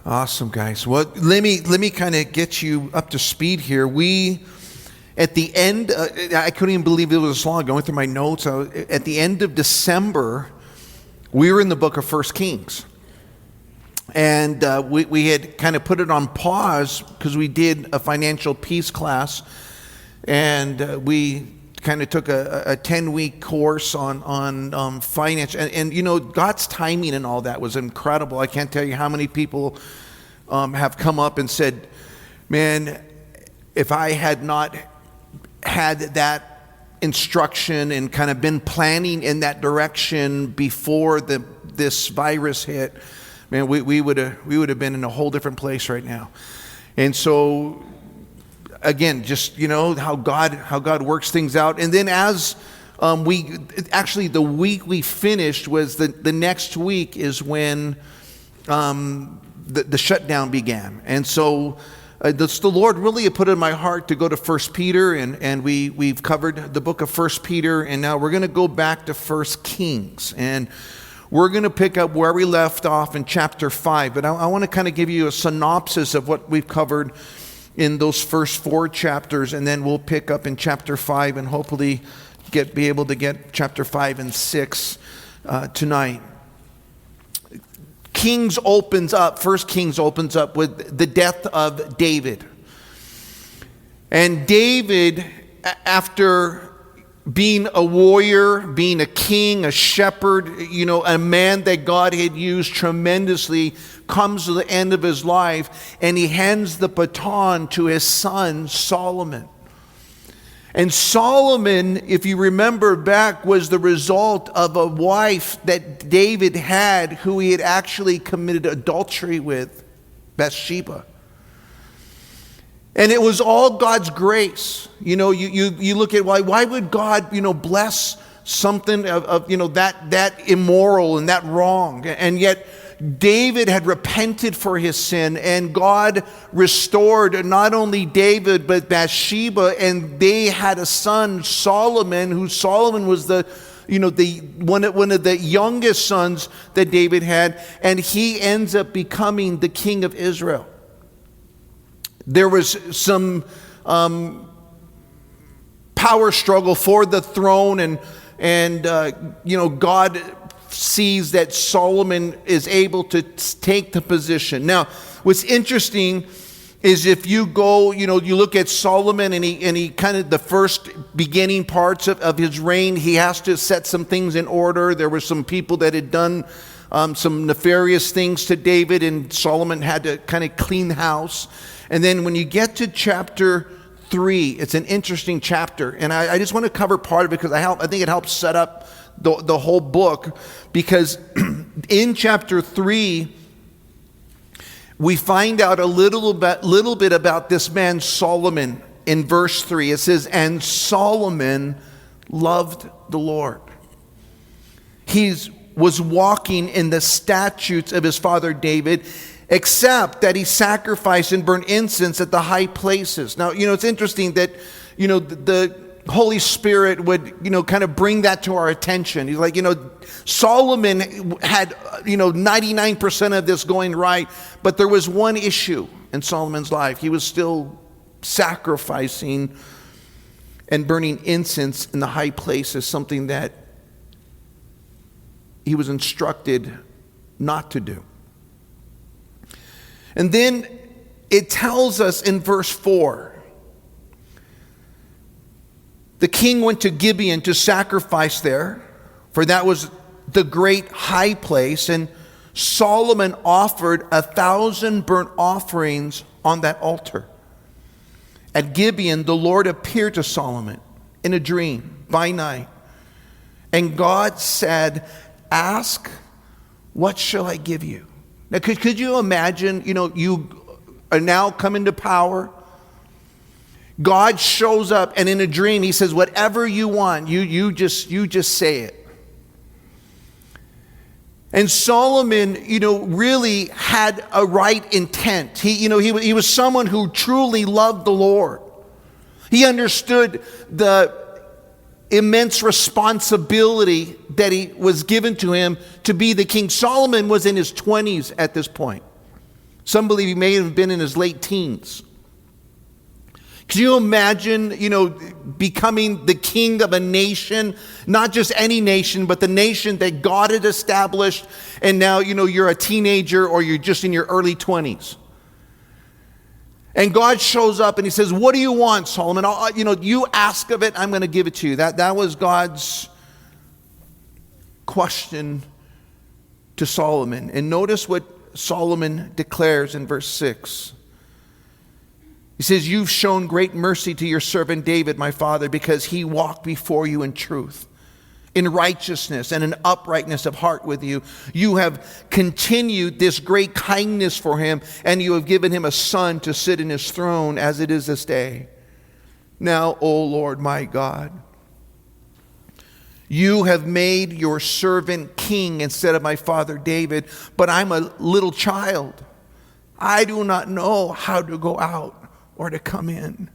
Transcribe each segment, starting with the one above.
Awesome, guys. Well, let me kind of get you up to speed here. We, at the end, I couldn't even believe it was this long. Going through my notes, at the end of December, we were in the book of 1 Kings. And we had kind of put it on pause because we did a financial peace class. And we kind of took a 10-week course on finance. And, you know, God's timing and all that was incredible. I can't tell you how many people have come up and said, man, if I had not had that instruction and kind of been planning in that direction before this virus hit, man, we would have been in a whole different place right now. And so, again, just, you know, how God works things out. And then as the week we finished was the next week is when the shutdown began. And so the Lord really put it in my heart to go to 1 Peter, and we've covered the book of 1 Peter, and now we're going to go back to 1 Kings. And we're going to pick up where we left off in chapter 5. But I want to kind of give you a synopsis of what we've covered in those first 4 chapters, and then we'll pick up in chapter 5 and hopefully be able to get chapter 5 and 6 tonight. 1 Kings opens up with the death of David. And David, after being a warrior, being a king, a shepherd, you know, a man that God had used tremendously, comes to the end of his life, and he hands the baton to his son Solomon. And Solomon, if you remember back, was the result of a wife that David had who he had actually committed adultery with, Bathsheba. And it was all God's grace. You know, you look at why would God, you know, bless something of you know, that immoral and that wrong? And yet David had repented for his sin, and God restored not only David but Bathsheba, and they had a son, Solomon, who Solomon was one of the youngest sons that David had, and he ends up becoming the king of Israel. There was some power struggle for the throne, and you know, God sees that Solomon is able to take the position. Now, what's interesting is if you go, you know, you look at Solomon, and he kind of, the first beginning parts of his reign, he has to set some things in order. There were some people that had done some nefarious things to David, and Solomon had to kind of clean house. And then when you get to chapter 3, it's an interesting chapter, and I just want to cover part of it because I think it helps set up the whole book, because in chapter 3 we find out a little bit about this man Solomon. In verse 3 it says, and Solomon loved the Lord. He was walking in the statutes of his father David, except that he sacrificed and burned incense at the high places. Now, you know, it's interesting that, you know, the Holy Spirit would, you know, kind of bring that to our attention. He's like, you know, Solomon had, you know, 99% of this going right, but there was one issue in Solomon's life. He was still sacrificing and burning incense in the high places, something that he was instructed not to do. And then it tells us in verse 4, the king went to Gibeon to sacrifice there, for that was the great high place, and Solomon offered 1,000 burnt offerings on that altar. At Gibeon, the Lord appeared to Solomon in a dream by night, and God said, ask, what shall I give you? Now, could you imagine, you know, you are now coming to power. God shows up, and in a dream he says, whatever you want, you just say it. And Solomon, you know, really had a right intent. He was someone who truly loved the Lord. He understood the immense responsibility that he was given to him to be the king. Solomon was in his 20s at this point. Some believe he may have been in his late teens. Can you imagine, becoming the king of a nation, not just any nation, but the nation that God had established, and now, you're a teenager or you're just in your early 20s. And God shows up and he says, what do you want, Solomon? You ask of it, I'm going to give it to you. That was God's question to Solomon. And notice what Solomon declares in verse 6. He says, you've shown great mercy to your servant David, my father, because he walked before you in truth, in righteousness, and in uprightness of heart with you. You have continued this great kindness for him, and you have given him a son to sit in his throne as it is this day. Now, O Lord my God, you have made your servant king instead of my father David, but I'm a little child. I do not know how to go out or to come in.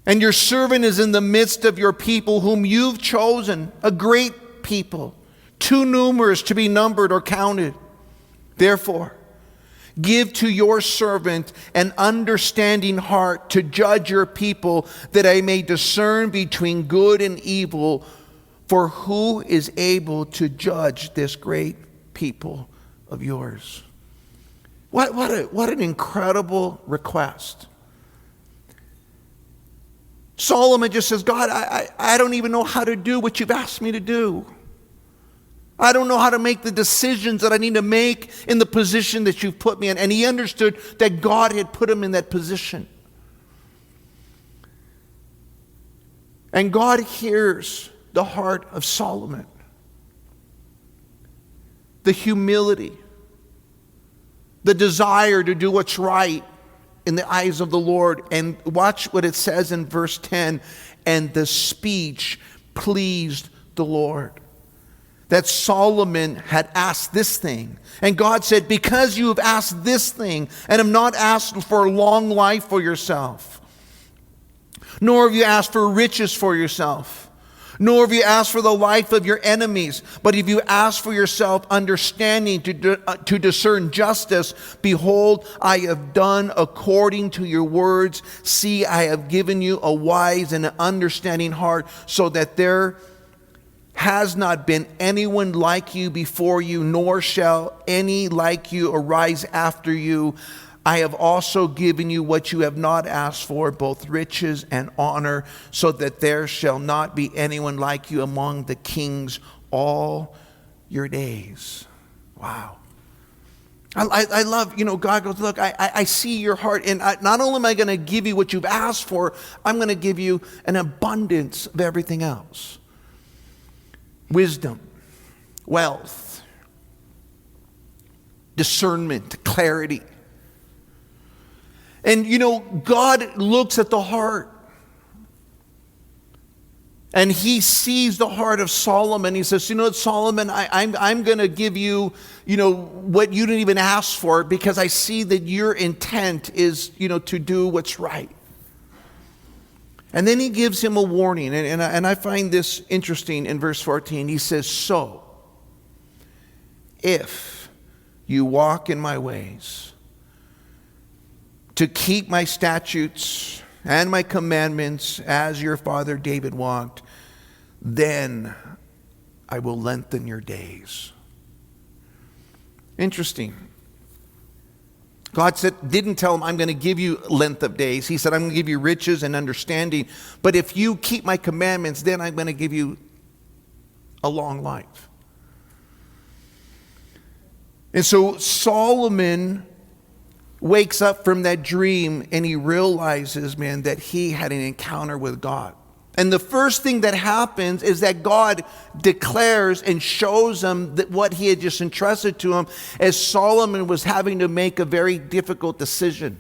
And your servant is in the midst of your people whom you've chosen, a great people, too numerous to be numbered or counted. Therefore, give to your servant an understanding heart to judge your people, that I may discern between good and evil. For who is able to judge this great people of yours? What an incredible request. Solomon just says, God, I don't even know how to do what you've asked me to do. I don't know how to make the decisions that I need to make in the position that you've put me in. And he understood that God had put him in that position. And God hears the heart of Solomon. The humility, the desire to do what's right in the eyes of the Lord. And watch what it says in verse 10. And the speech pleased the Lord. That Solomon had asked this thing. And God said, because you have asked this thing, and have not asked for a long life for yourself, nor have you asked for riches for yourself, nor have you asked for the life of your enemies, but if you ask for yourself understanding to discern justice, behold, I have done according to your words. See, I have given you a wise and an understanding heart, so that there has not been anyone like you before you, nor shall any like you arise after you. I have also given you what you have not asked for, both riches and honor, so that there shall not be anyone like you among the kings all your days. Wow. I love, God goes, look, I see your heart, and not only am I going to give you what you've asked for, I'm going to give you an abundance of everything else. Wisdom, wealth, discernment, clarity. And God looks at the heart. And he sees the heart of Solomon. He says, Solomon, I'm going to give you, what you didn't even ask for, because I see that your intent is, to do what's right. And then he gives him a warning. And I find this interesting in verse 14. He says, so, if you walk in my ways, to keep my statutes and my commandments as your father David walked, then I will lengthen your days. Interesting. God didn't tell him, I'm going to give you length of days. He said, I'm going to give you riches and understanding. But if you keep my commandments, then I'm going to give you a long life. And so Solomon wakes up from that dream, and he realizes, that he had an encounter with God. And the first thing that happens is that God declares and shows him that what he had just entrusted to him, as Solomon was having to make a very difficult decision.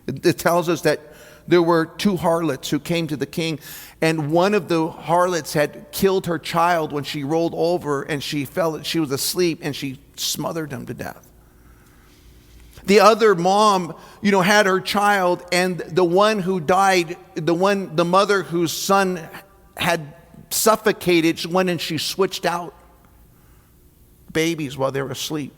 It tells us that there were two harlots who came to the king, and one of the harlots had killed her child when she rolled over, and she was asleep, and she smothered him to death. The other mom, had her child, and the one who died, the mother whose son had suffocated, she went and she switched out babies while they were asleep.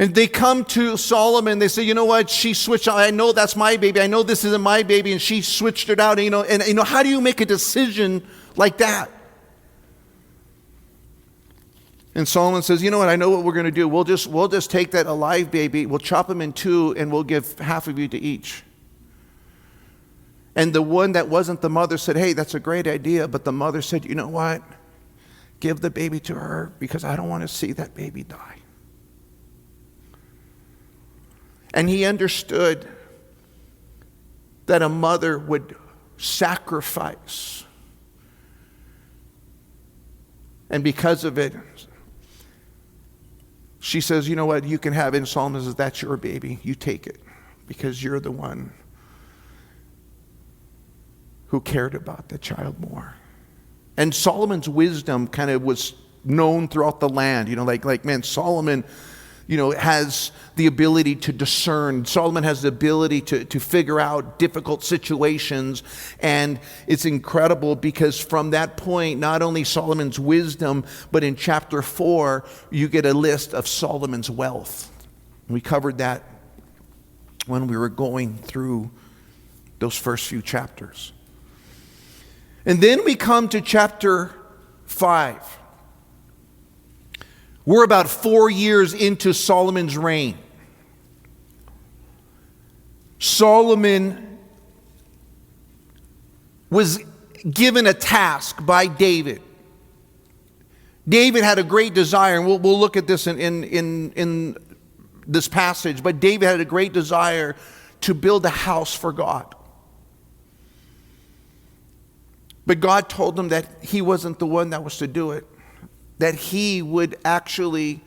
And they come to Solomon, they say, you know what, she switched out. I know that's my baby. I know this isn't my baby, and she switched it out. And how do you make a decision like that? And Solomon says, you know what, I know what we're going to do. We'll just take that alive baby, we'll chop him in two, and we'll give half of you to each. And the one that wasn't the mother said, hey, that's a great idea. But the mother said, you know what, give the baby to her, because I don't want to see that baby die. And he understood that a mother would sacrifice. And because of it, she says, you know what, you can have it. And Solomon says, that's your baby. You take it, because you're the one who cared about the child more. And Solomon's wisdom kind of was known throughout the land. Like man, Solomon, has the ability to discern. Solomon has the ability to figure out difficult situations. And it's incredible because from that point, not only Solomon's wisdom, but in chapter 4, you get a list of Solomon's wealth. We covered that when we were going through those first few chapters. And then we come to chapter 5. We're about 4 years into Solomon's reign. Solomon was given a task by David. David had a great desire, and we'll look at this in this passage, but David had a great desire to build a house for God. But God told him that he wasn't the one that was to do it. That he would actually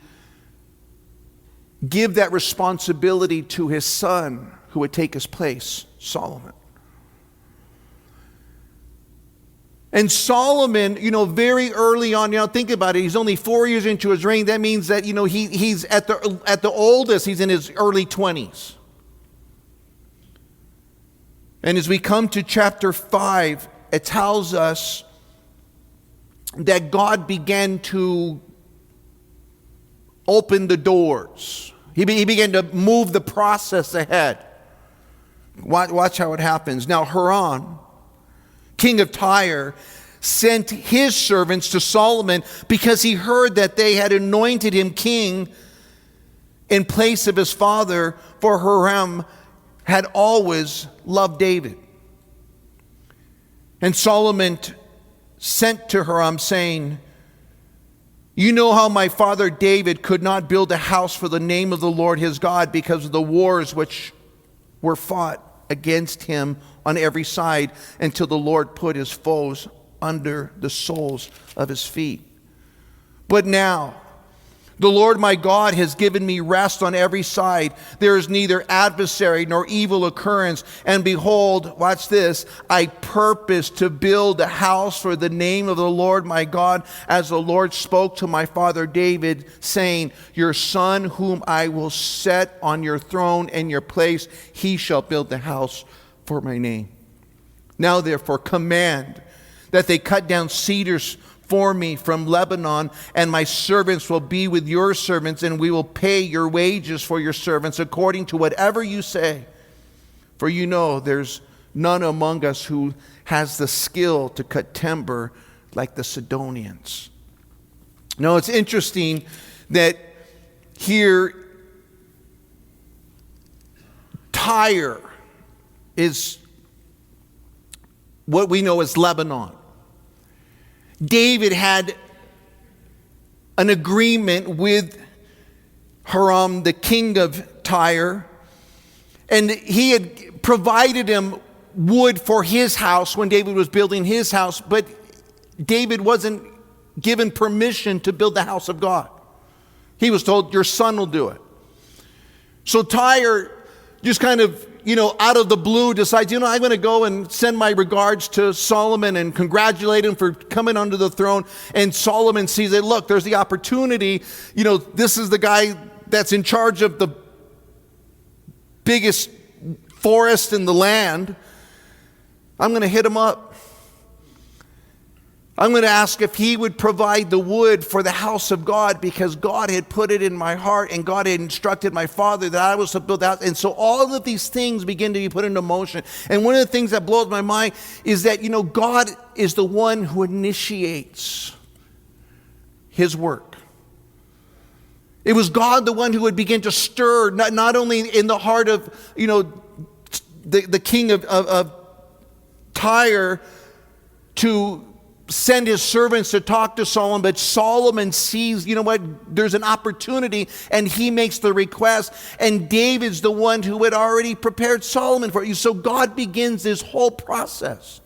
give that responsibility to his son who would take his place, Solomon. And Solomon, very early on, think about it, he's only 4 years into his reign. That means that, he's at the oldest, he's in his early 20s. And as we come to chapter 5, it tells us that God began to open the doors. He began to move the process ahead. Watch how it happens. Now Hiram, king of Tyre, sent his servants to Solomon because he heard that they had anointed him king in place of his father, for Hiram had always loved David. And Solomon sent to Hiram, saying, you know how my father David could not build a house for the name of the Lord his God because of the wars which were fought against him on every side, until the Lord put his foes under the soles of his feet. But now the Lord my God has given me rest on every side. There is neither adversary nor evil occurrence. And behold, watch this, I purpose to build a house for the name of the Lord my God, as the Lord spoke to my father David, saying, your son whom I will set on your throne and your place, he shall build the house for my name. Now therefore command that they cut down cedars for me from Lebanon, and my servants will be with your servants, and we will pay your wages for your servants according to whatever you say. For you know there's none among us who has the skill to cut timber like the Sidonians. Now it's interesting that here Tyre is what we know as Lebanon. David had an agreement with Hiram, the king of Tyre, and he had provided him wood for his house when David was building his house, but David wasn't given permission to build the house of God. He was told, your son will do it. So Tyre just kind of, out of the blue decides, I'm going to go and send my regards to Solomon and congratulate him for coming onto the throne. And Solomon sees it. Look, there's the opportunity. This is the guy that's in charge of the biggest forest in the land. I'm going to hit him up. I'm going to ask if he would provide the wood for the house of God, because God had put it in my heart and God had instructed my father that I was to build the house. And so all of these things begin to be put into motion. And one of the things that blows my mind is that, God is the one who initiates his work. It was God the one who would begin to stir, not only in the heart of, the king of Tyre to send his servants to talk to Solomon, but Solomon sees, there's an opportunity, and he makes the request, and David's the one who had already prepared Solomon for you. So God begins this whole process.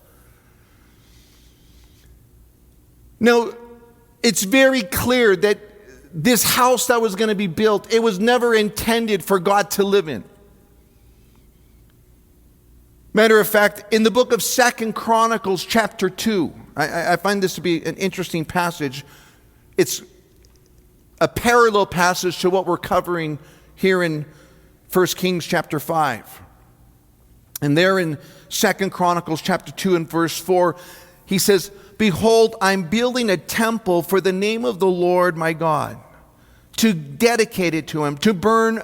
Now, it's very clear that this house that was going to be built, it was never intended for God to live in. Matter of fact, in the book of 2 Chronicles chapter 2, I find this to be an interesting passage. It's a parallel passage to what we're covering here in 1 Kings chapter 5. And there in 2 Chronicles chapter 2 and verse 4, he says, "Behold, I'm building a temple for the name of the Lord my God, to dedicate it to him, to burn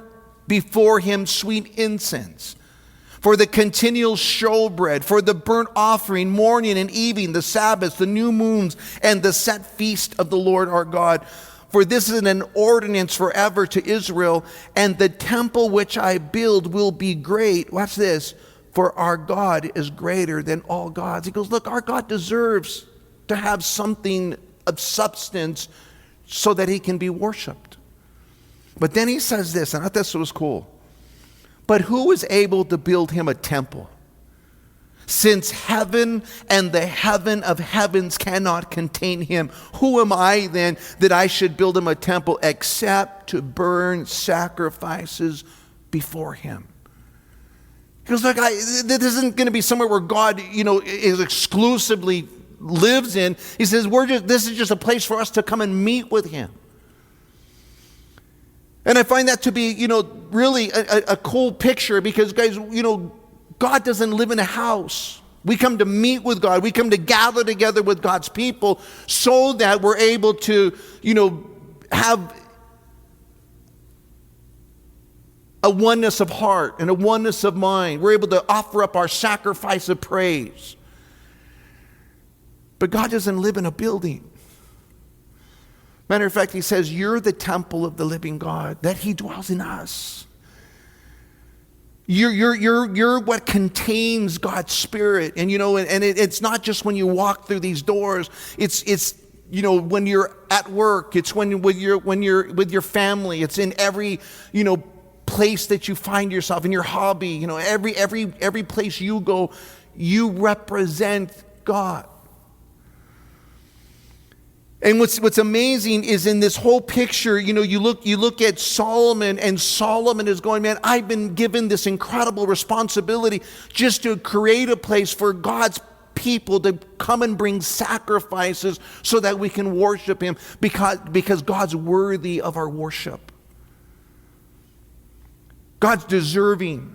before him sweet incense, for the continual showbread, for the burnt offering, morning and evening, the Sabbaths, the new moons, and the set feast of the Lord our God. For this is an ordinance forever to Israel, and the temple which I build will be great." Watch this. "For our God is greater than all gods." He goes, look, our God deserves to have something of substance so that he can be worshiped. But then he says this, and I thought this was cool. "But who is able to build him a temple? Since heaven and the heaven of heavens cannot contain him, who am I then that I should build him a temple except to burn sacrifices before him?" He goes, look, this isn't going to be somewhere where God, is exclusively lives in. He says, this is just a place for us to come and meet with him. And I find that to be, really a cool picture, because, guys, God doesn't live in a house. We come to meet with God. We come to gather together with God's people so that we're able to, have a oneness of heart and a oneness of mind. We're able to offer up our sacrifice of praise. But God doesn't live in a building. Matter of fact, he says, you're the temple of the living God, that he dwells in us. You're what contains God's Spirit. And, it's not just when you walk through these doors. It's when you're at work. It's when you're with your family. It's in every, place that you find yourself, in your hobby. Every place you go, you represent God. And what's amazing is in this whole picture, you look at Solomon, and Solomon is going, man, I've been given this incredible responsibility just to create a place for God's people to come and bring sacrifices so that we can worship him, because God's worthy of our worship. God's deserving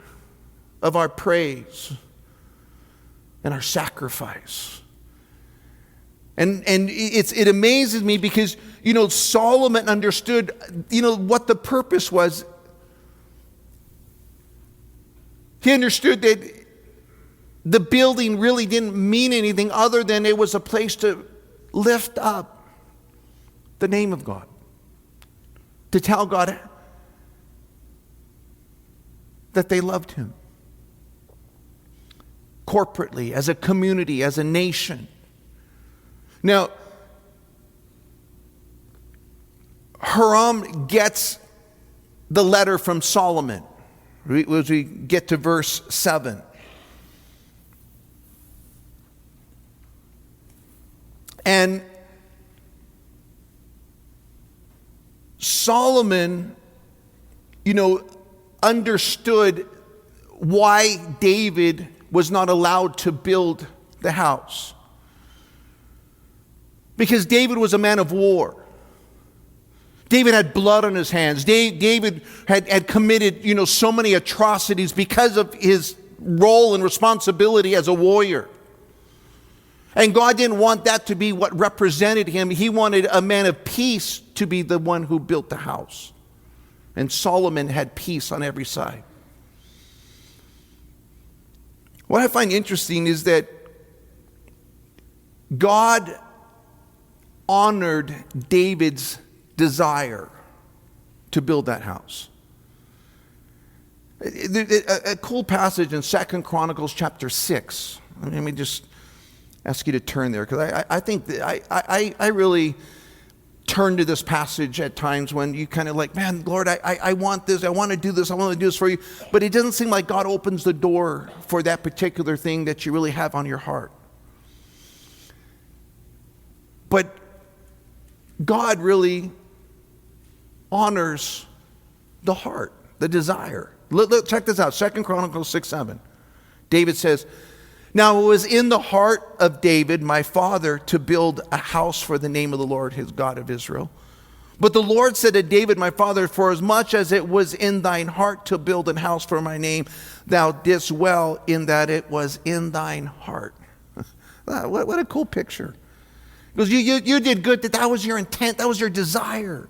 of our praise and our sacrifice. And it amazes me because, Solomon understood, what the purpose was. He understood that the building really didn't mean anything other than it was a place to lift up the name of God. To tell God that they loved him. Corporately, as a community, as a nation. Now, Hiram gets the letter from Solomon as we get to verse 7. And Solomon, understood why David was not allowed to build the house. Because David was a man of war. David had blood on his hands. David had committed, so many atrocities because of his role and responsibility as a warrior. And God didn't want that to be what represented him. He wanted a man of peace to be the one who built the house. And Solomon had peace on every side. What I find interesting is that God honored David's desire to build that house. A cool passage in 2 Chronicles chapter 6. Let me just ask you to turn there, because I think that I really turn to this passage at times when you kind of like, man, Lord, I want this, I want to do this, I want to do this for you. But it doesn't seem like God opens the door for that particular thing that you really have on your heart. But God really honors the heart, the desire. Check this out, 2 Chronicles 6:7. David says, "Now it was in the heart of David, my father, to build a house for the name of the Lord, his God of Israel. But the Lord said to David, my father, for as much as it was in thine heart to build an house for my name, thou didst well in that it was in thine heart." What a cool picture. Because you did good, that was your intent, that was your desire.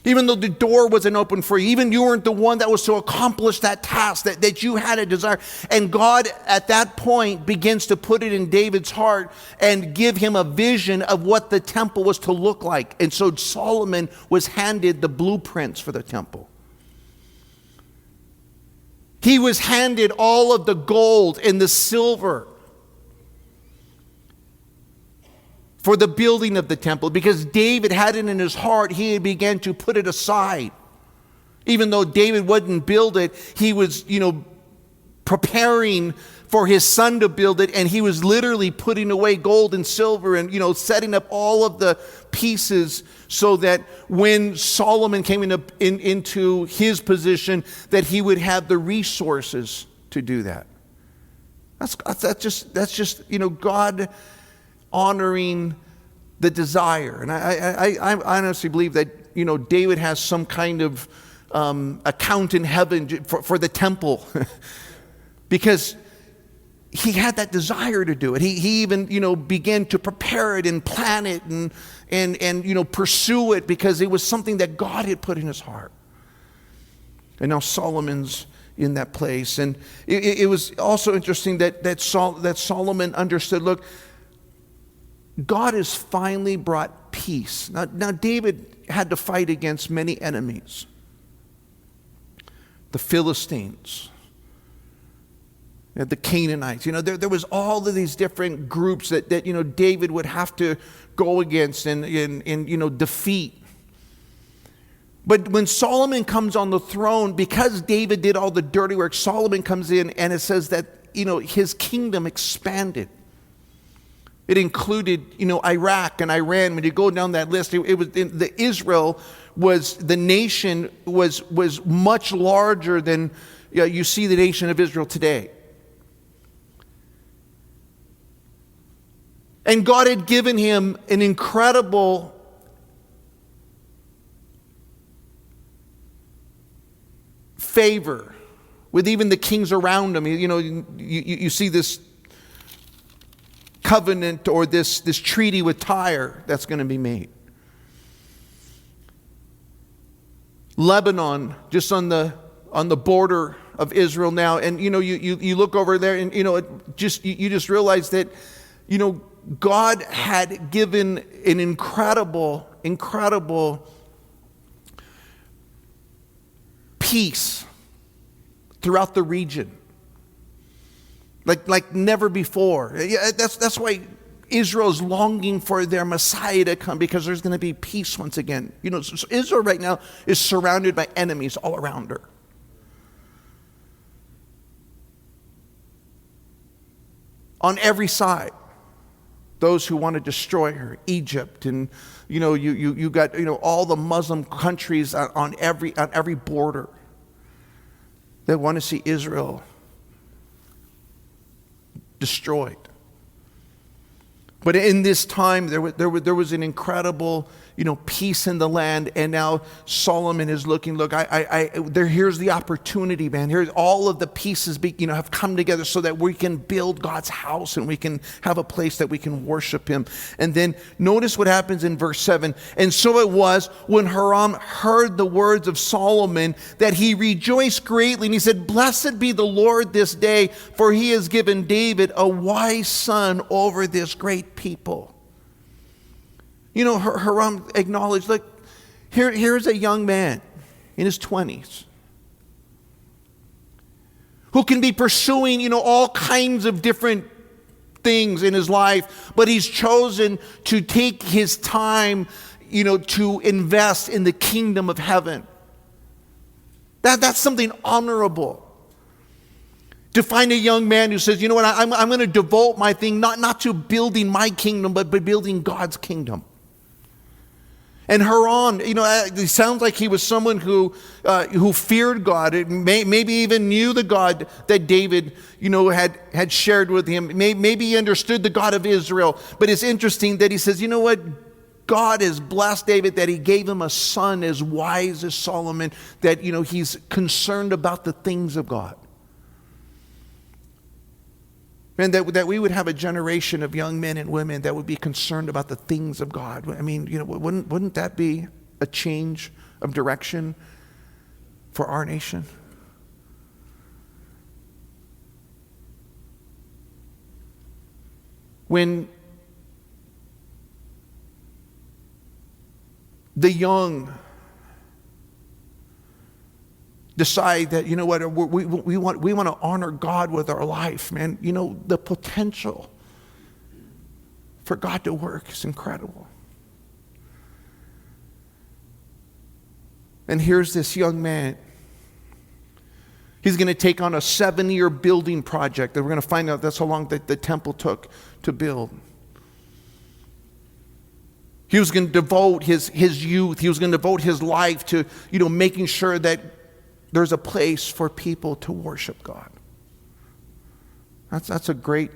Even though the door wasn't open for you, even you weren't the one that was to accomplish that task, that you had a desire. And God at that point begins to put it in David's heart and give him a vision of what the temple was to look like. And so Solomon was handed the blueprints for the temple. He was handed all of the gold and the silver for the building of the temple, because David had it in his heart. He began to put it aside. Even though David wouldn't build it, he was, preparing for his son to build it, and he was literally putting away gold and silver and, setting up all of the pieces so that when Solomon came into his position, that he would have the resources to do that. That's just God honoring the desire. And I honestly believe that, David has some kind of account in heaven for the temple because he had that desire to do it. He even, began to prepare it and plan it and pursue it because it was something that God had put in his heart. And now Solomon's in that place. And it was also interesting that Solomon understood, look, God has finally brought peace. Now David had to fight against many enemies. The Philistines, the Canaanites. There was all of these different groups that David would have to go against and defeat. But when Solomon comes on the throne, because David did all the dirty work, Solomon comes in and it says that his kingdom expanded. It included, Iraq and Iran. When you go down that list, it was Israel was the nation was much larger than you see the nation of Israel today. And God had given him an incredible favor with even the kings around him. You see this covenant or this treaty with Tyre that's going to be made. Lebanon, just on the border of Israel now, and you look over there, and you just realize that God had given an incredible peace throughout the region. Like never before. That's why Israel is longing for their Messiah to come, because there's going to be peace once again. So Israel right now is surrounded by enemies all around her. On every side, those who want to destroy her, Egypt, and you got all the Muslim countries on every border that want to see Israel destroyed. But in this time, there was an incredible, peace in the land. And now Solomon is looking, look, here's the opportunity, man. Here's all of the pieces, have come together so that we can build God's house and we can have a place that we can worship him. And then notice what happens in verse 7. And so it was when Hiram heard the words of Solomon that he rejoiced greatly. And he said, blessed be the Lord this day, for he has given David a wise son over this great people. Hiram acknowledged, look, here's a young man in his 20s who can be pursuing, all kinds of different things in his life, but he's chosen to take his time, to invest in the kingdom of heaven. That's something honorable. To find a young man who says, you know what, I'm going to devote my thing not to building my kingdom, but building God's kingdom. And Hiram, it sounds like he was someone who feared God, maybe even knew the God that David, had shared with him. Maybe he understood the God of Israel. But it's interesting that he says, you know what? God has blessed David, that he gave him a son as wise as Solomon, that, he's concerned about the things of God. And that we would have a generation of young men and women that would be concerned about the things of God. I mean, wouldn't that be a change of direction for our nation? When the young decide that, we want to honor God with our life, man. The potential for God to work is incredible. And here's this young man. He's going to take on a 7-year building project that we're going to find out that's how long the temple took to build. He was going to devote his youth, he was going to devote his life to, making sure that there's a place for people to worship God. That's a great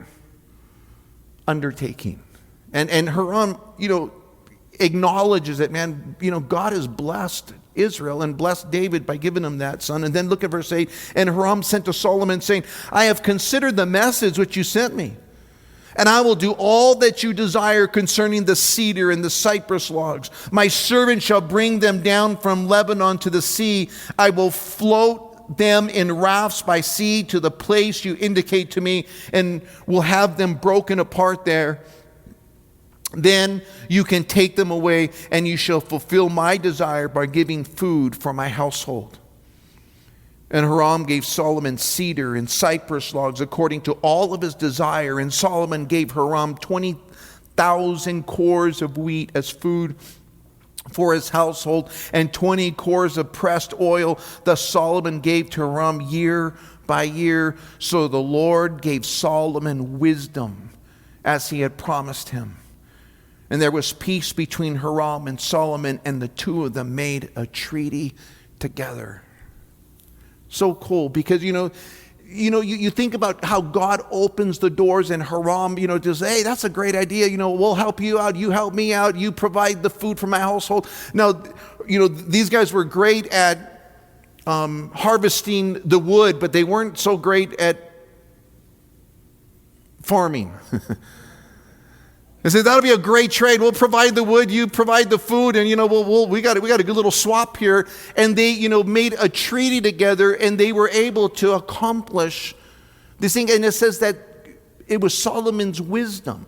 undertaking. And Hiram, acknowledges that, man, God has blessed Israel and blessed David by giving him that son. And then look at verse 8. And Hiram sent to Solomon saying, I have considered the message which you sent me, and I will do all that you desire concerning the cedar and the cypress logs. My servant shall bring them down from Lebanon to the sea. I will float them in rafts by sea to the place you indicate to me, and will have them broken apart there. Then you can take them away, and you shall fulfill my desire by giving food for my household. And Hiram gave Solomon cedar and cypress logs according to all of his desire. And Solomon gave Hiram 20,000 cores of wheat as food for his household, and 20 cores of pressed oil. Thus Solomon gave to Hiram year by year. So the Lord gave Solomon wisdom as he had promised him. And there was peace between Hiram and Solomon, and the two of them made a treaty together. So cool, because you think about how God opens the doors, and Hiram, just, hey, that's a great idea. We'll help you out. You help me out. You provide the food for my household. Now, these guys were great at harvesting the wood, but they weren't so great at farming. They said, that'll be a great trade. We'll provide the wood, you provide the food, and we got a good little swap here. And they, made a treaty together, and they were able to accomplish this thing. And it says that it was Solomon's wisdom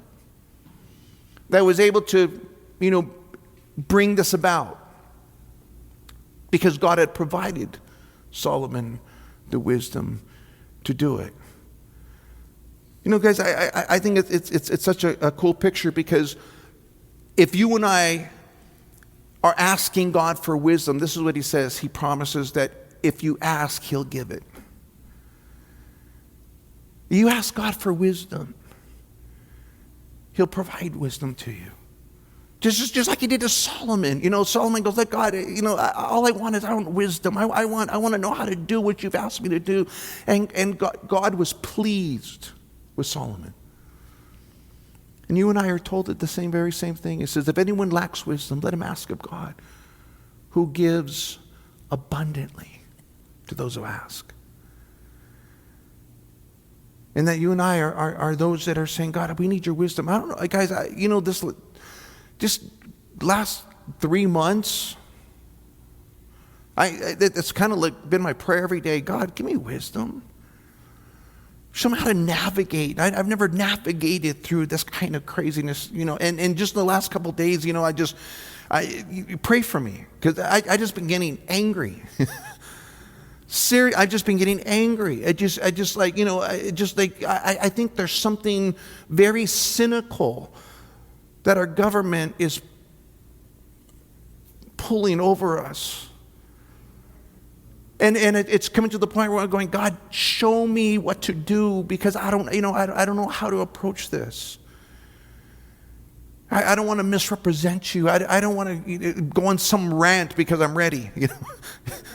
that was able to, bring this about, because God had provided Solomon the wisdom to do it. Guys, I think it's such a cool picture, because if you and I are asking God for wisdom, this is what he says. He promises that if you ask, he'll give it. You ask God for wisdom, he'll provide wisdom to you. Just like he did to Solomon. Solomon goes, like, God, all I want is wisdom. I want to know how to do what you've asked me to do. And God was pleased with Solomon. And you and I are told it the very same thing. It says, if anyone lacks wisdom, let him ask of God, who gives abundantly to those who ask. And that you and I are those that are saying, God, we need your wisdom. I don't know, guys, this just last 3 months, it's kind of like been my prayer every day. God, give me wisdom. Show me how to navigate. I've never navigated through this kind of craziness, and just in the last couple of days, you pray for me, because I just been getting angry. I've just been getting angry. I think there's something very cynical that our government is pulling over us. And it's coming to the point where I'm going, God, show me what to do, because I don't know how to approach this. I don't want to misrepresent you. I don't want to go on some rant because I'm ready.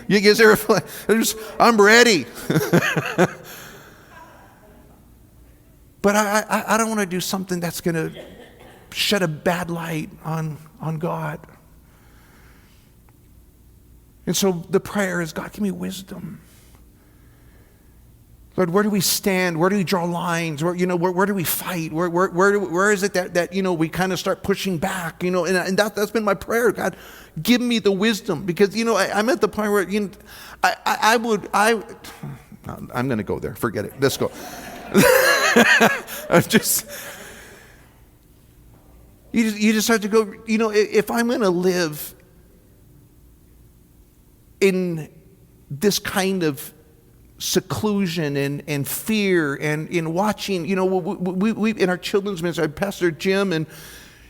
You guys ever I'm ready. But I don't want to do something that's going to shed a bad light on God. And so the prayer is, God, give me wisdom. Lord, where do we stand? Where do we draw lines? Where do we fight? Where is it that we kind of start pushing back? And that's been my prayer. God, give me the wisdom, because I'm at the point where I'm going to go there. Forget it. Let's go. You just have to go. If I'm going to live in this kind of seclusion and fear, and in watching, we in our children's ministry, Pastor Jim, and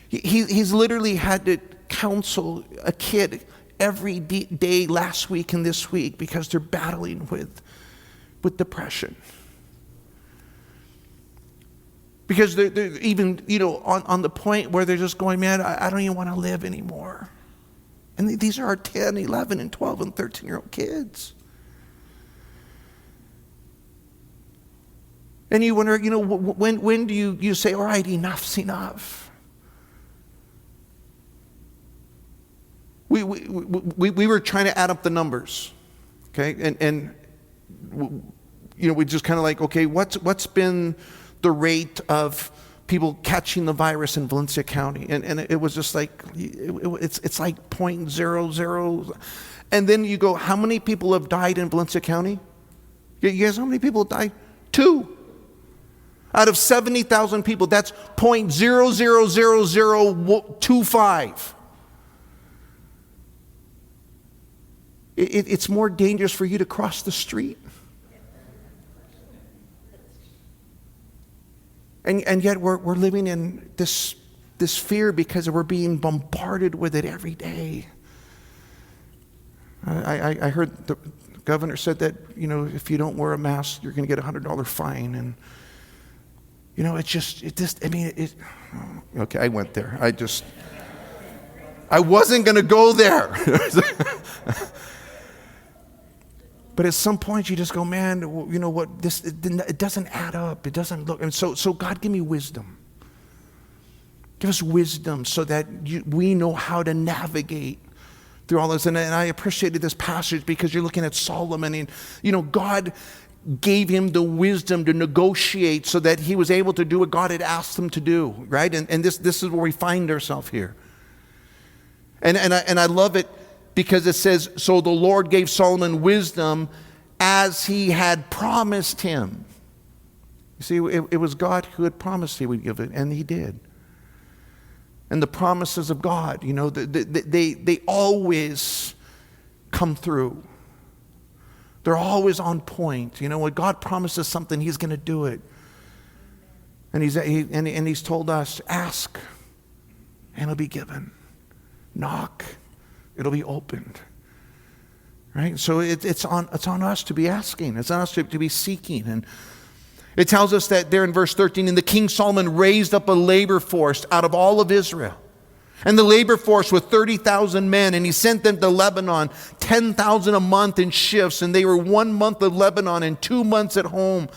he's literally had to counsel a kid every day last week and this week because they're battling with depression. Because they're even, on the point where they're just going, man, I don't even want to live anymore. And these are our 10, 11, and 12, and 13-year-old kids. And you wonder, when do you say, all right, enough's enough? We were trying to add up the numbers, okay? And we just kind of like, okay, what's been the rate of people catching the virus in Valencia County? And it was just like, it's like 0.00. And then you go, how many people have died in Valencia County? You guys, how many people died? 2. Out of 70,000 people, that's 0.00025. It's more dangerous for you to cross the street. And yet we're living in this fear because we're being bombarded with it every day. I heard the governor said that, if you don't wear a mask, you're going to get a $100 fine. And, okay, I went there. I wasn't going to go there. But at some point you just go, man, what, it doesn't add up. It doesn't look. And so God, give me wisdom. Give us wisdom so that we know how to navigate through all this. And I appreciated this passage because you're looking at Solomon, and, God gave him the wisdom to negotiate so that he was able to do what God had asked him to do, right? And this is where we find ourselves here. And I love it because it says, so the Lord gave Solomon wisdom as he had promised him. You see, it was God who had promised he would give it, and he did. And the promises of God, they always come through. They're always on point. When God promises something, he's going to do it. And he's told us, ask, and it'll be given. Knock, it'll be opened. Right? So it's on us to be asking. It's on us to be seeking. And it tells us that there in verse 13, and the King Solomon raised up a labor force out of all of Israel. And the labor force was 30,000 men, and he sent them to Lebanon, 10,000 a month in shifts, and they were 1 month of Lebanon and 2 months at home.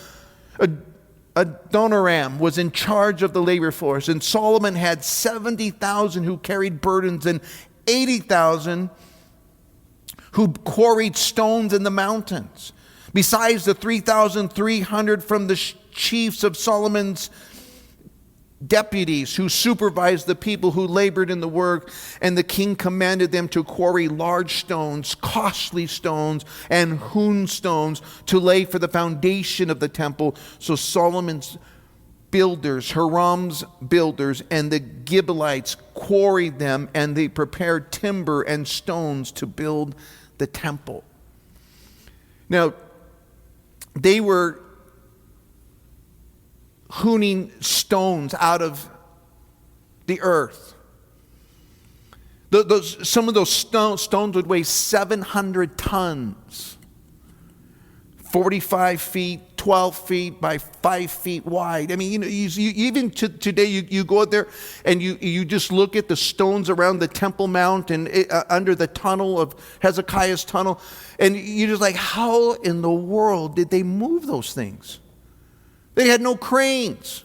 Adoniram was in charge of the labor force, and Solomon had 70,000 who carried burdens and 80,000 who quarried stones in the mountains, besides the 3,300 from the chiefs of Solomon's deputies who supervised the people who labored in the work. And the king commanded them to quarry large stones, costly stones, and hewn stones to lay for the foundation of the temple. So Solomon's builders, Hiram's builders, and the Gibeonites quarried them, and they prepared timber and stones to build the temple. Now, they were hewing stones out of the earth. Some of those stones would weigh 700 tons, 45 feet, 12 feet by 5 feet wide. I mean, even today, you go out there and you just look at the stones around the Temple Mount and under the tunnel of Hezekiah's tunnel, and you're just like, how in the world did they move those things? They had no cranes.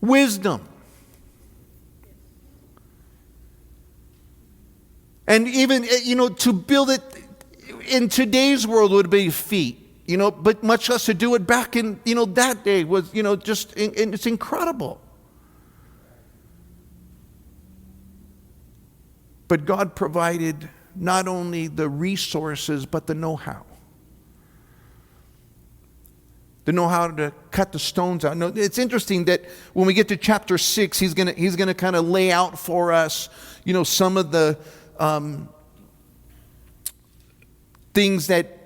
Wisdom. And even, to build it in today's world would be a feat, but much less to do it back in, that day was, just, and it's incredible. But God provided not only the resources, but the know-how. To know how to cut the stones out. No, it's interesting that when we get to chapter 6, he's gonna kind of lay out for us, some of the things that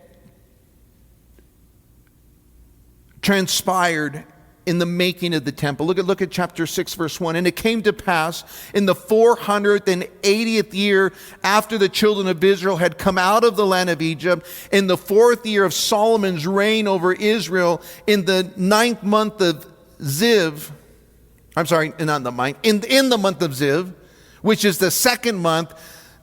transpired in the making of the temple. Look at chapter 6, verse 1. And it came to pass in the 480th year after the children of Israel had come out of the land of Egypt, in the 4th year of Solomon's reign over Israel, in the 9th month of Ziv, in the month of Ziv, which is the 2nd month,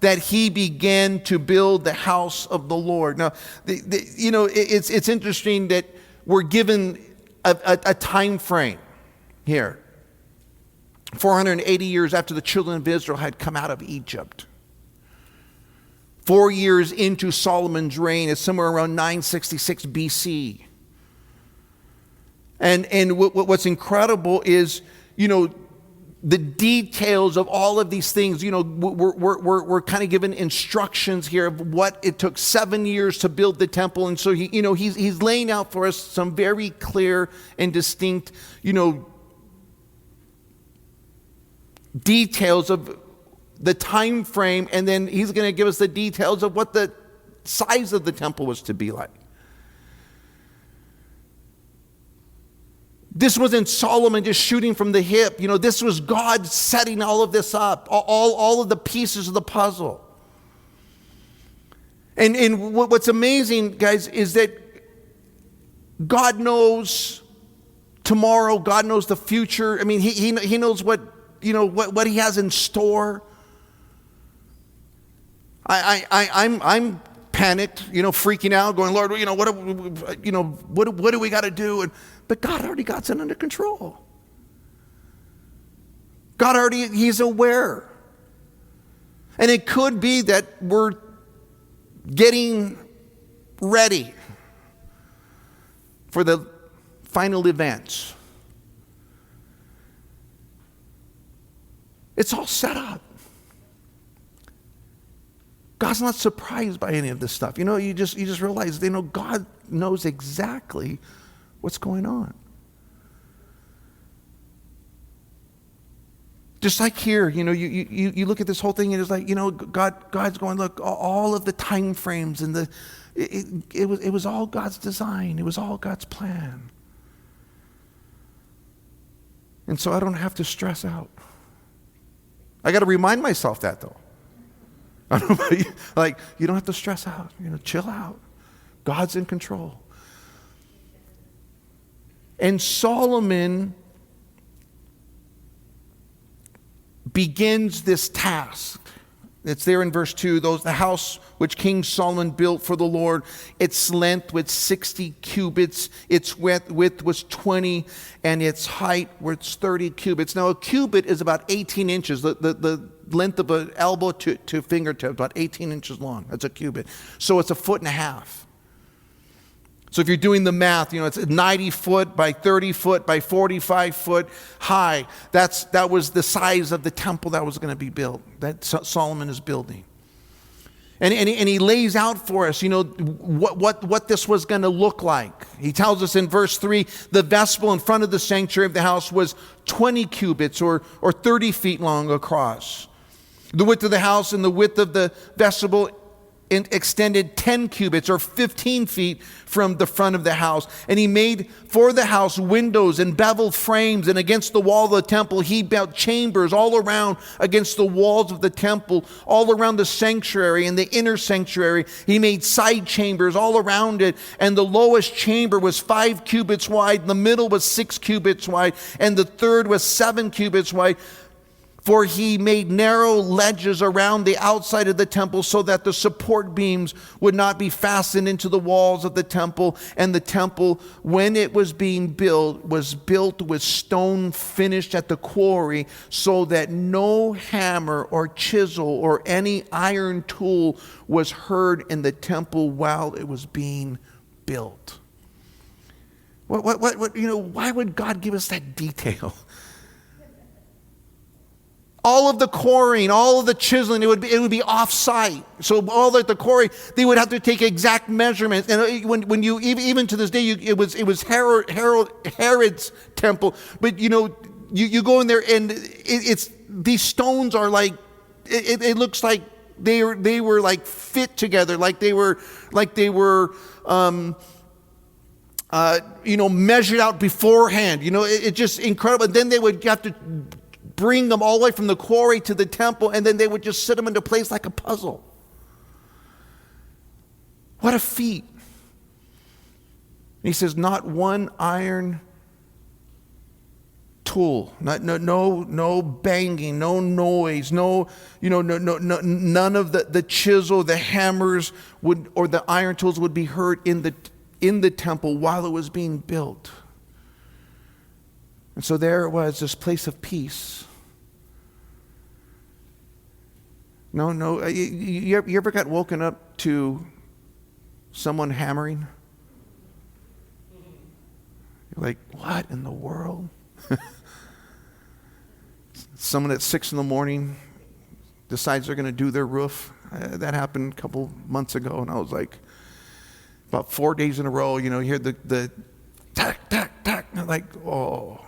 that he began to build the house of the Lord. Now, it's interesting that we're given a time frame here. 480 years after the children of Israel had come out of Egypt. 4 years into Solomon's reign, it's somewhere around 966 BC. And what's incredible is, the details of all of these things. We're kind of given instructions here of what it took 7 years to build the temple. And so he's laying out for us some very clear and distinct, details of the time frame, and then he's going to give us the details of what the size of the temple was to be like. This wasn't Solomon just shooting from the hip. This was God setting all of this up, all of the pieces of the puzzle. And what's amazing, guys, is that God knows tomorrow. God knows the future. I mean, he knows what he has in store. I'm panicked, freaking out, going, Lord, what do we got to do? But God already got it under control. He's aware. And it could be that we're getting ready for the final events. It's all set up. God's not surprised by any of this stuff. You just realize, God knows exactly what's going on. Just like here, you look at this whole thing and it's like, God's going, look, all of the time frames and it was all God's design. It was all God's plan. And so I don't have to stress out. I got to remind myself that, though. I don't know about you. Like, you don't have to stress out. Chill out. God's in control. And Solomon begins this task It's there in verse 2. The house which King Solomon built for the Lord, its length was 60 cubits, its width was 20, and its height was 30 cubits. Now a cubit is about 18 inches. The length of an elbow to fingertip, about 18 inches long. That's a cubit. So it's 1.5 feet. So if you're doing the math, it's 90 foot by 30 foot by 45 foot high. That was the size of the temple that was going to be built, that Solomon is building. And he lays out for us, what this was going to look like. He tells us in verse 3, the vestibule in front of the sanctuary of the house was 20 cubits or 30 feet long across. The width of the house and the width of the vestibule extended 10 cubits or 15 feet from the front of the house. And he made for the house windows and beveled frames, and against the wall of the temple he built chambers all around against the walls of the temple, all around the sanctuary and the inner sanctuary. He made side chambers all around it, and the lowest chamber was 5 cubits wide, the middle was 6 cubits wide, and the third was 7 cubits wide. For he made narrow ledges around the outside of the temple so that the support beams would not be fastened into the walls of the temple. And the temple, when it was being built, was built with stone finished at the quarry, so that no hammer or chisel or any iron tool was heard in the temple while it was being built. Why would God give us that detail? All of the quarrying, all of the chiseling, it would be off-site. So all the quarry, they would have to take exact measurements. And when you even to this day, it was Herod's temple. But you go in there and it's these stones are like it looks like they were like fit together, like they were measured out beforehand. It's just incredible. And then they would have to bring them all the way from the quarry to the temple, and then they would just sit them into place like a puzzle. What a feat. He says, not one iron tool, no banging, no noise, none of the chisel, the hammers or the iron tools would be heard in the temple while it was being built. And so there it was, this place of peace. No. You ever got woken up to someone hammering? You're like, what in the world? Someone at 6 a.m. decides they're going to do their roof. That happened a couple months ago, and I was like, about 4 days in a row, you hear the tack, tack, tack. And I'm like, oh.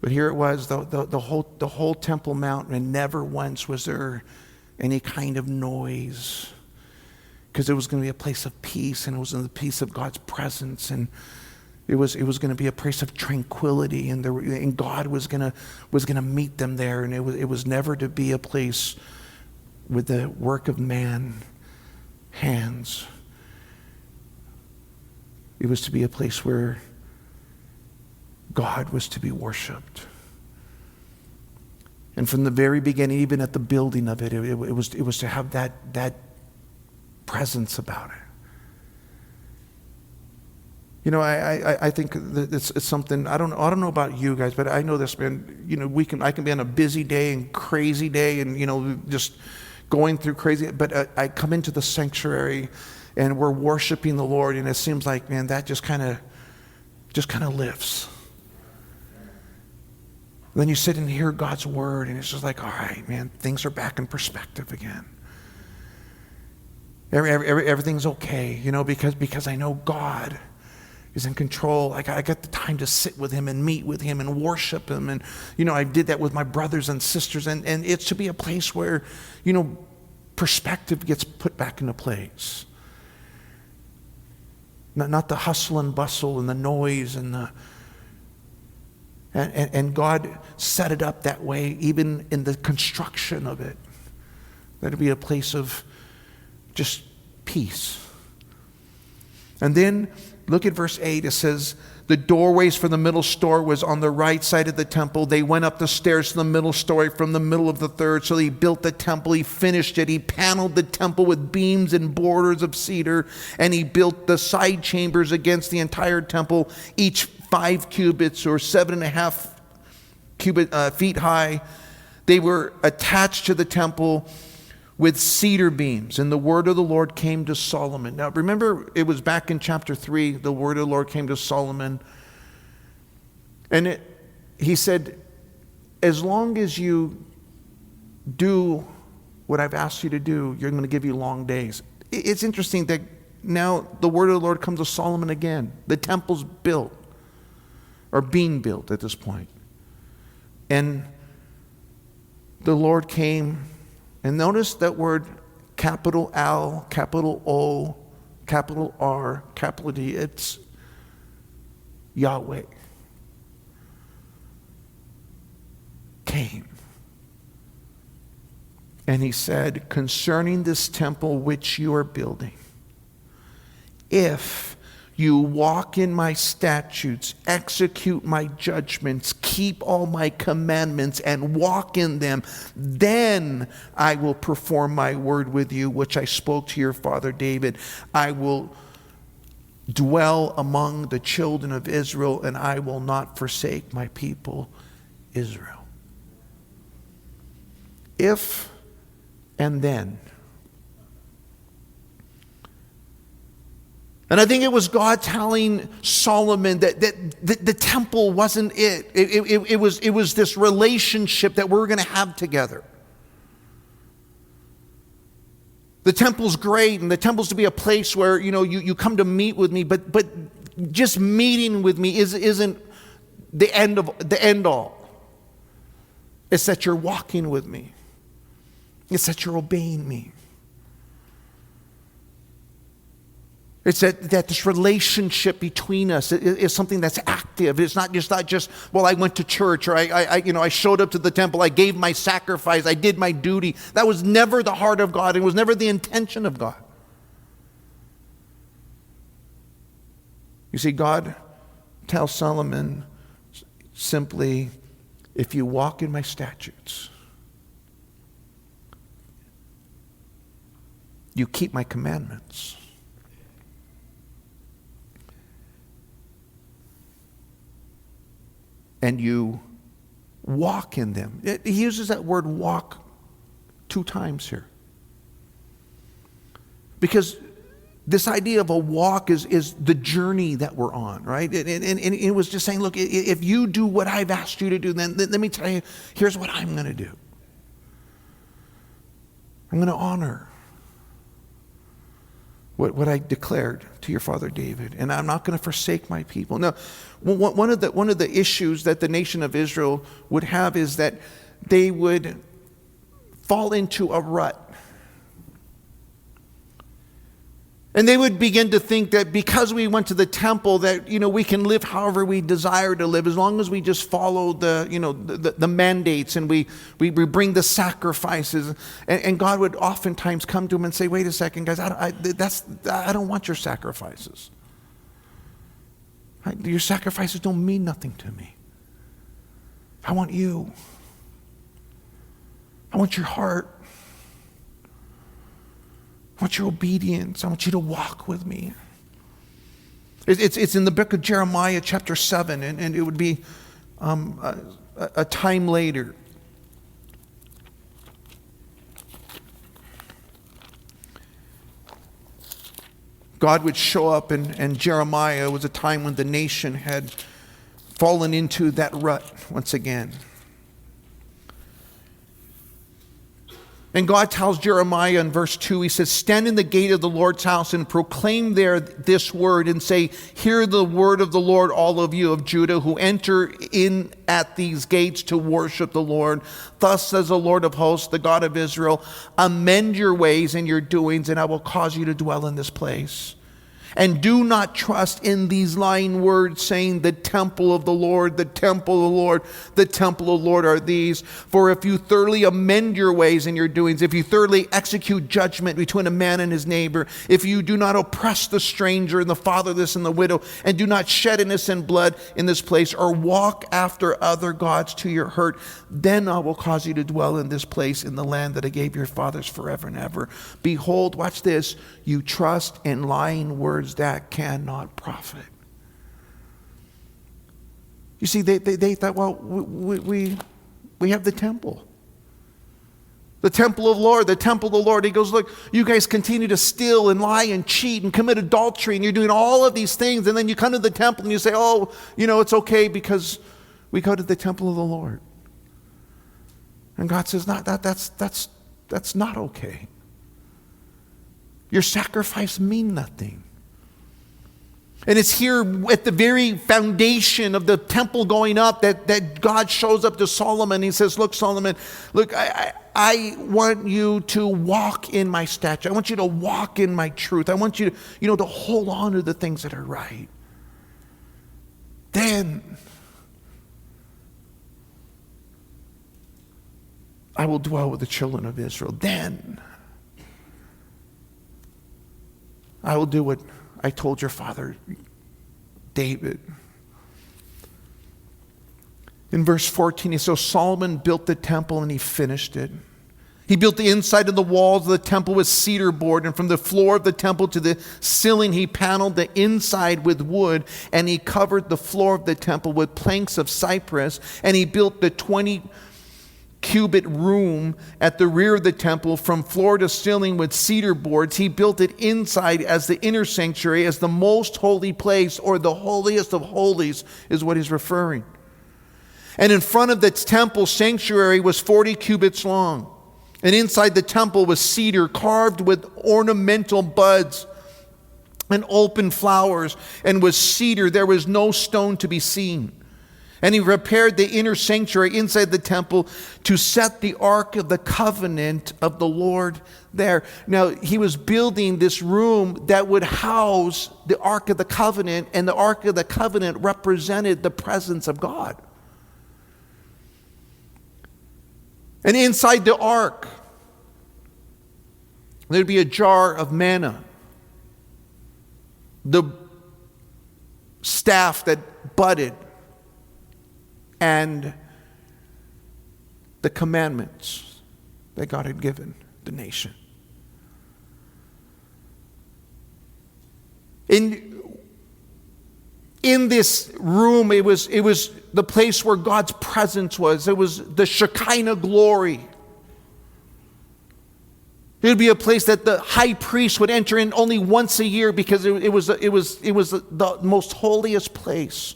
But here it was, the whole Temple Mount, and never once was there any kind of noise, because it was going to be a place of peace, and it was in the peace of God's presence, and it was going to be a place of tranquility, and God was going to meet them there, and it was never to be a place with the work of man hands. It was to be a place where God was to be worshiped. And from the very beginning, even at the building of it, it was to have that presence about it. I think that it's something, I don't know about you guys, but I know this, man. I can be on a busy day and crazy day, and just going through crazy. But I come into the sanctuary, and we're worshiping the Lord, and it seems like, man, that just kind of lifts. Then you sit and hear God's word, and it's just like, all right, man, things are back in perspective again. Everything's okay, because I know God is in control. I got the time to sit with him and meet with him and worship him. And, I did that with my brothers and sisters. And it's to be a place where, perspective gets put back into place. Not the hustle and bustle and the noise and God set it up that way, even in the construction of it. That it'd be a place of just peace. And then look at verse 8. It says, the doorways for the middle store was on the right side of the temple. They went up the stairs to the middle story from the middle of the third. So he built the temple. He finished it. He paneled the temple with beams and borders of cedar. And he built the side chambers against the entire temple, each 5 cubits or 7.5 feet high. They were attached to the temple with cedar beams. And the word of the Lord came to Solomon. Now remember, it was back in chapter 3, the word of the Lord came to Solomon. And he said, as long as you do what I've asked you to do, you're going to give you long days. It's interesting that now the word of the Lord comes to Solomon again. The temple's built, or being built at this point. And the Lord came. And notice that word, capital L, capital O, capital R, capital D. It's Yahweh came. And he said, concerning this temple which you are building, if you walk in my statutes, execute my judgments, keep all my commandments, and walk in them, then I will perform my word with you, which I spoke to your father David. I will dwell among the children of Israel, and I will not forsake my people Israel. If and then. And I think it was God telling Solomon that the temple wasn't it. It was this relationship that we're going to have together. The temple's great, and the temple's to be a place where, you come to meet with me, but just meeting with me isn't the end all. It's that you're walking with me. It's that you're obeying me. It's that this relationship between us is something that's active. It's not just, well, I went to church, or I showed up to the temple, I gave my sacrifice, I did my duty. That was never the heart of God. It was never the intention of God. You see, God tells Solomon simply, if you walk in my statutes, you keep my commandments, and you walk in them. He uses that word walk 2 times here. Because this idea of a walk is the journey that we're on, right? And it was just saying, look, if you do what I've asked you to do, then let me tell you, here's what I'm going to do. I'm going to honor what I declared to your father David, and I'm not going to forsake my people. Now, one of the issues that the nation of Israel would have is that they would fall into a rut. And they would begin to think that because we went to the temple that, we can live however we desire to live, as long as we just follow the mandates, and we bring the sacrifices. And God would oftentimes come to them and say, wait a second, guys, I don't want your sacrifices. Your sacrifices don't mean nothing to me. I want you. I want your heart. I want your obedience. I want you to walk with me. It's in the book of Jeremiah chapter 7, and it would be a time later. God would show up, and Jeremiah was a time when the nation had fallen into that rut once again. And God tells Jeremiah in verse 2, he says, stand in the gate of the Lord's house and proclaim there this word and say, hear the word of the Lord, all of you of Judah who enter in at these gates to worship the Lord. Thus says the Lord of hosts, the God of Israel, amend your ways and your doings, and I will cause you to dwell in this place. And do not trust in these lying words, saying, the temple of the Lord, the temple of the Lord, the temple of the Lord are these. For if you thoroughly amend your ways and your doings, if you thoroughly execute judgment between a man and his neighbor, if you do not oppress the stranger and the fatherless and the widow, and do not shed innocent blood in this place, or walk after other gods to your hurt, then I will cause you to dwell in this place, in the land that I gave your fathers forever and ever. Behold, watch this, you trust in lying words that cannot profit. You see, they thought, well, we have the temple. The temple of the Lord, the temple of the Lord. He goes, look, you guys continue to steal and lie and cheat and commit adultery, and you're doing all of these things, and then you come to the temple and you say, oh, it's okay because we go to the temple of the Lord. And God says, no, that's not okay. Your sacrifice means nothing. And it's here at the very foundation of the temple going up that God shows up to Solomon. He says, look, Solomon, look, I want you to walk in my statute. I want you to walk in my truth. I want you to hold on to the things that are right. Then I will dwell with the children of Israel. Then I will do what I told your father, David. In verse 14, he says, so Solomon built the temple and he finished it. He built the inside of the walls of the temple with cedar board, and from the floor of the temple to the ceiling he paneled the inside with wood, and he covered the floor of the temple with planks of cypress, and he built the 20-cubit room at the rear of the temple from floor to ceiling with cedar boards. He built it inside as the inner sanctuary, as the most holy place, or the holiest of holies is what he's referring. And in front of the temple sanctuary was 40 cubits long. And inside the temple was cedar carved with ornamental buds and open flowers, and with cedar there was no stone to be seen. And he repaired the inner sanctuary inside the temple to set the Ark of the Covenant of the Lord there. Now, he was building this room that would house the Ark of the Covenant, and the Ark of the Covenant represented the presence of God. And inside the Ark, there'd be a jar of manna, the staff that budded, and the commandments that God had given the nation. In this room, it was the place where God's presence was. It was the Shekinah glory. It would be a place that the high priest would enter in only once a year, because it was the most holiest place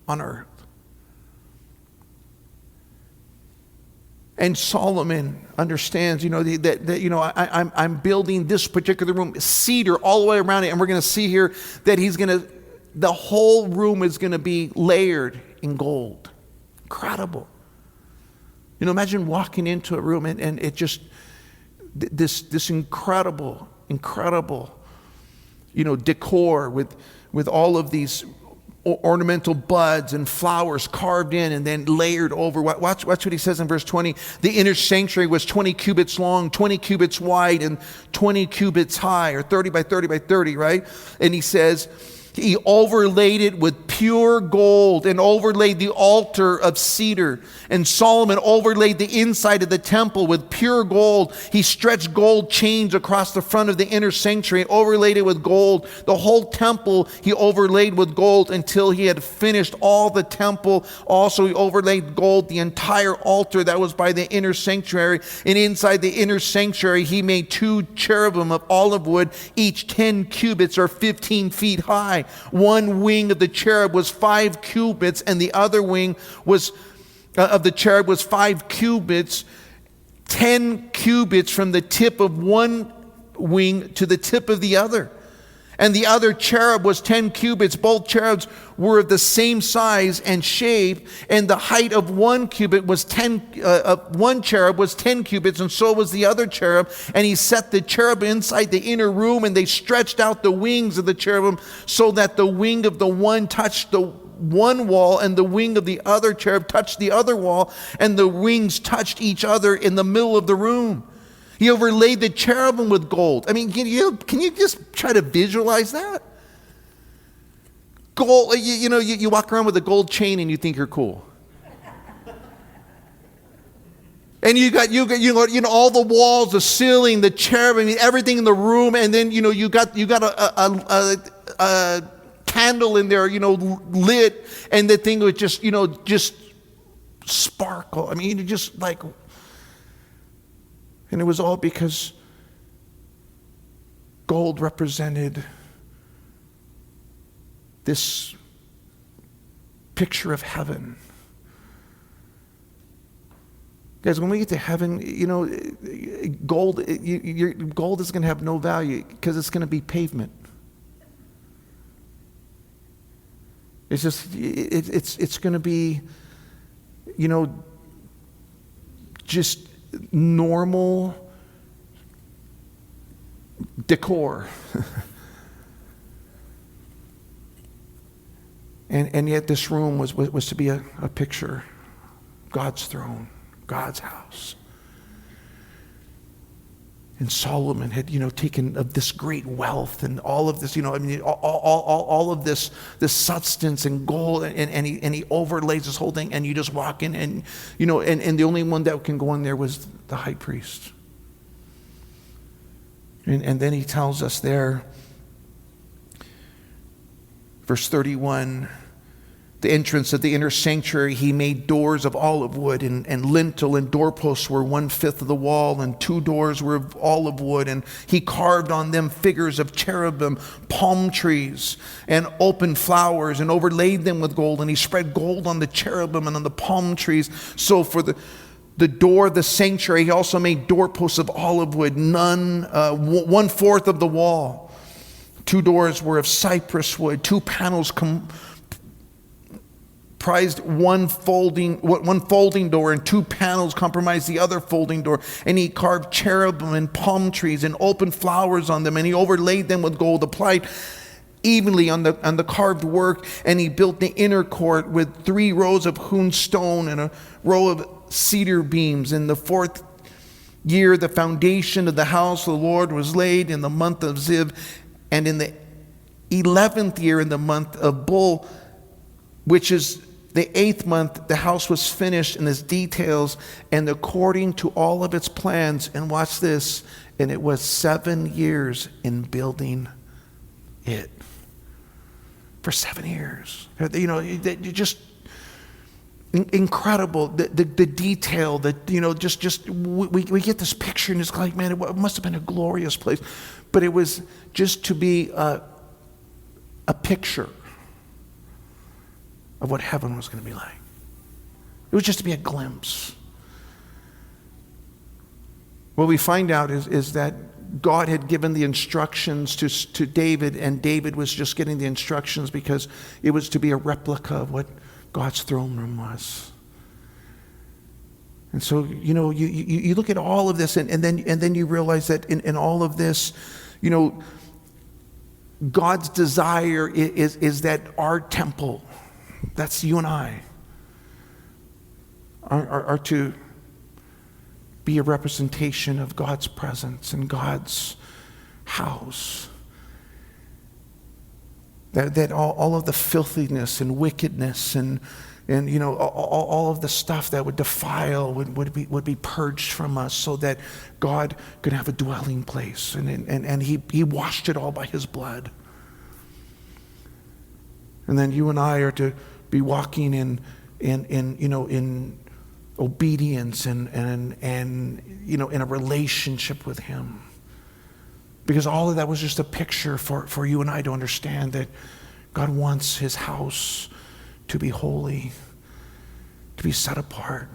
on earth. And Solomon understands, that I'm building this particular room, cedar all the way around it, and we're going to see here that the whole room is going to be layered in gold. Incredible. Imagine walking into a room and it just this incredible, decor with all of these ornamental buds and flowers carved in and then layered over. Watch what he says in verse 20. The inner sanctuary was 20 cubits long, 20 cubits wide, and 20 cubits high, or 30 by 30 by 30, right? And he says, he overlaid it with pure gold and overlaid the altar of cedar. And Solomon overlaid the inside of the temple with pure gold. He stretched gold chains across the front of the inner sanctuary, overlaid it with gold. The whole temple he overlaid with gold until he had finished all the temple. Also he overlaid gold the entire altar that was by the inner sanctuary. And inside the inner sanctuary he made 2 cherubim of olive wood, each 10 cubits or 15 feet high. One wing of the cherub was 5 cubits, and the other wing of the cherub was 5 cubits, 10 cubits from the tip of one wing to the tip of the other. And the other cherub was 10 cubits. Both cherubs were of the same size and shape, and the height of one cherub was 10 cubits, and so was the other cherub. And he set the cherub inside the inner room, and they stretched out the wings of the cherubim, so that the wing of the one touched the one wall, and the wing of the other cherub touched the other wall, and the wings touched each other in the middle of the room. He overlaid the cherubim with gold. I mean, can you just try to visualize that? Gold, you walk around with a gold chain and you think you're cool. And you got all the walls, the ceiling, the cherubim, everything in the room, and then you got a candle in there, lit, and the thing would just sparkle. I mean, just like. And it was all because gold represented this picture of heaven. Guys, when we get to heaven, gold is going to have no value because it's going to be pavement. It's just, it's going to be, just normal decor. and yet this room was to be a picture. God's throne, God's house. And Solomon had, taken of this great wealth and all of this, all of this substance and gold, and he overlays this whole thing, and you just walk in, and and the only one that can go in there was the high priest. And then he tells us there, verse 31. The entrance of the inner sanctuary, he made doors of olive wood, and lintel and doorposts were 1/5 of the wall, and 2 doors were of olive wood, and he carved on them figures of cherubim, palm trees, and open flowers, and overlaid them with gold, and he spread gold on the cherubim and on the palm trees. So for the door of the sanctuary, he also made doorposts of olive wood, 1/4 of the wall. 2 doors were of cypress wood, 2 panels comprised one folding door, and 2 panels comprised the other folding door. And he carved cherubim and palm trees and open flowers on them, and he overlaid them with gold, applied evenly on the carved work. And he built the inner court with 3 rows of hewn stone and a row of cedar beams. In the 4th year, the foundation of the house of the Lord was laid in the month of Ziv, and in the 11th year, in the month of Bul, which is the 8th month, the house was finished in its details and according to all of its plans. And watch this, and it was 7 years in building it. For 7 years. Just incredible, the detail, that we get this picture, and it's like, man, it must have been a glorious place. But it was just to be a picture of what heaven was going to be like. It was just to be a glimpse. What we find out is that God had given the instructions to David, and David was just getting the instructions because it was to be a replica of what God's throne room was. And so, you look at all of this, and then you realize that in all of this, God's desire is that our temple, that's you and I, are to be a representation of God's presence and God's house. That all of the filthiness and wickedness and all of the stuff that would defile would be purged from us, so that God could have a dwelling place, and he washed it all by his blood. And then you and I are to be walking in obedience and in a relationship with him. Because all of that was just a picture for you and I to understand that God wants his house to be holy, to be set apart.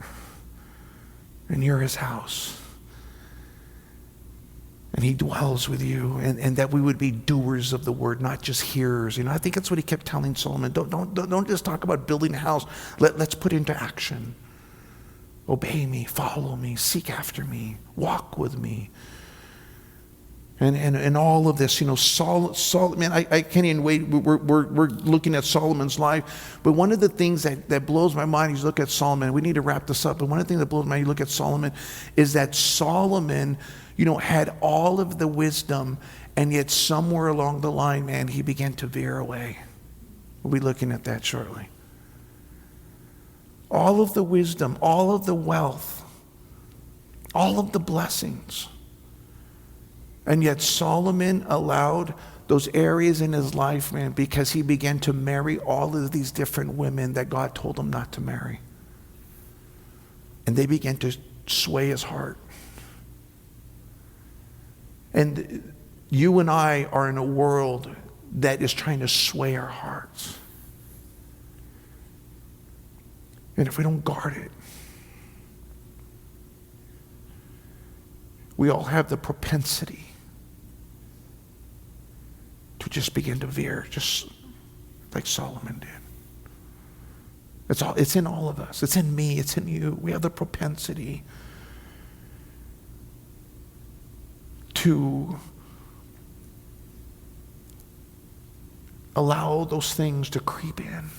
And you're his house. And he dwells with you, and that we would be doers of the word, not just hearers. I think that's what he kept telling Solomon. Don't just talk about building a house. Let's put into action. Obey me, follow me, seek after me, walk with me. And all of this, Solomon, I can't even wait. We're looking at Solomon's life. But one of the things that blows my mind, you look at Solomon, we need to wrap this up, but one of the things that blows my mind, you look at Solomon, is that Solomon, had all of the wisdom, and yet somewhere along the line, man, he began to veer away. We'll be looking at that shortly. All of the wisdom, all of the wealth, all of the blessings. And yet Solomon allowed those areas in his life, man, because he began to marry all of these different women that God told him not to marry. And they began to sway his heart. And you and I are in a world that is trying to sway our hearts. And if we don't guard it, we all have the propensity to just begin to veer, just like Solomon did. It's in all of us. It's in me. It's in you. We have the propensity to allow those things to creep in.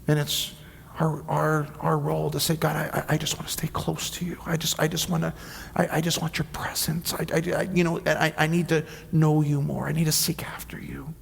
And it's our role to say, God, I just want to stay close to you. I just want your presence. I need to know you more. I need to seek after you.